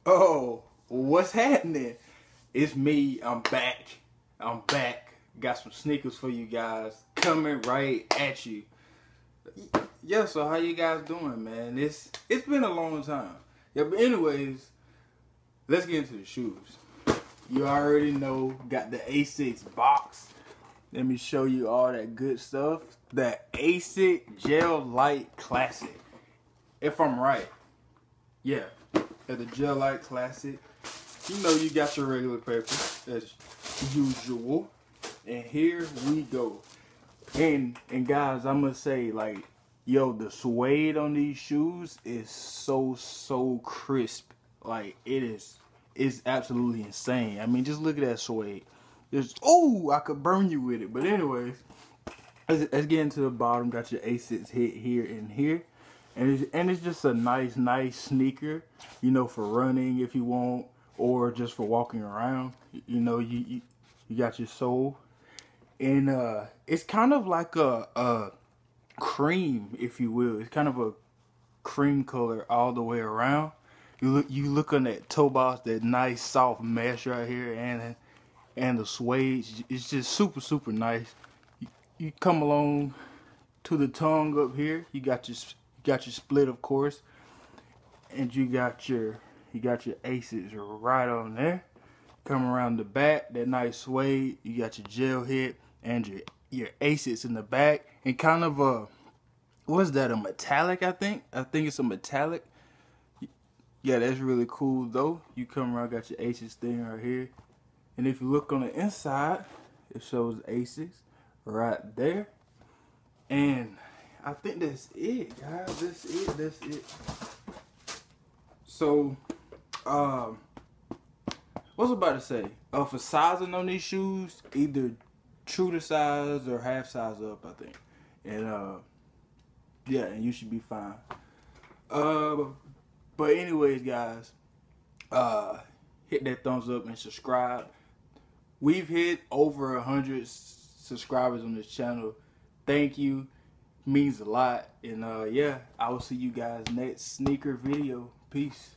Oh, what's happening? It's me. I'm back. I'm back. Got some sneakers for you guys coming right at you. Yeah, so how you guys doing, man? It's been a long time. Yeah, but anyways, let's get into the shoes. You already know, got the Asics box. Let me show you all that good stuff. That Asics Gel Light Classic. If I'm right. Yeah. At the Gel Light Classic. You know you got your regular paper as usual. And here we go. And guys, I'm gonna say, like, yo, the suede on these shoes is so crisp. Like, it's absolutely insane. I mean, just look at that suede. Oh, I could burn you with it. But anyways, let's get into the bottom. Got your Asics hit here and here. And it's just a nice sneaker, you know, for running if you want, or just for walking around. You know, you got your sole. And it's kind of like a cream, if you will. It's kind of a cream color all the way around. You look on that toe box, that nice soft mesh right here, and the suede. It's just super nice. You come along to the tongue up here. You got your split, of course, and you got your Asics right on there. Come around the back, that nice suede. You got your gel hit and your Asics in the back, and kind of a, what's that, a metallic? I think it's a metallic. Yeah, that's really cool though. You come around, got your Asics thing right here, and if you look on the inside, it shows Asics right there. And I think that's it, guys. That's it. So, what was I about to say? For sizing on these shoes, either true to size or half size up, I think. And yeah, and you should be fine. But anyways, guys, hit that thumbs up and subscribe. We've hit over 100 subscribers on this channel. Thank you. Means a lot. And yeah, I will see you guys next sneaker video. Peace.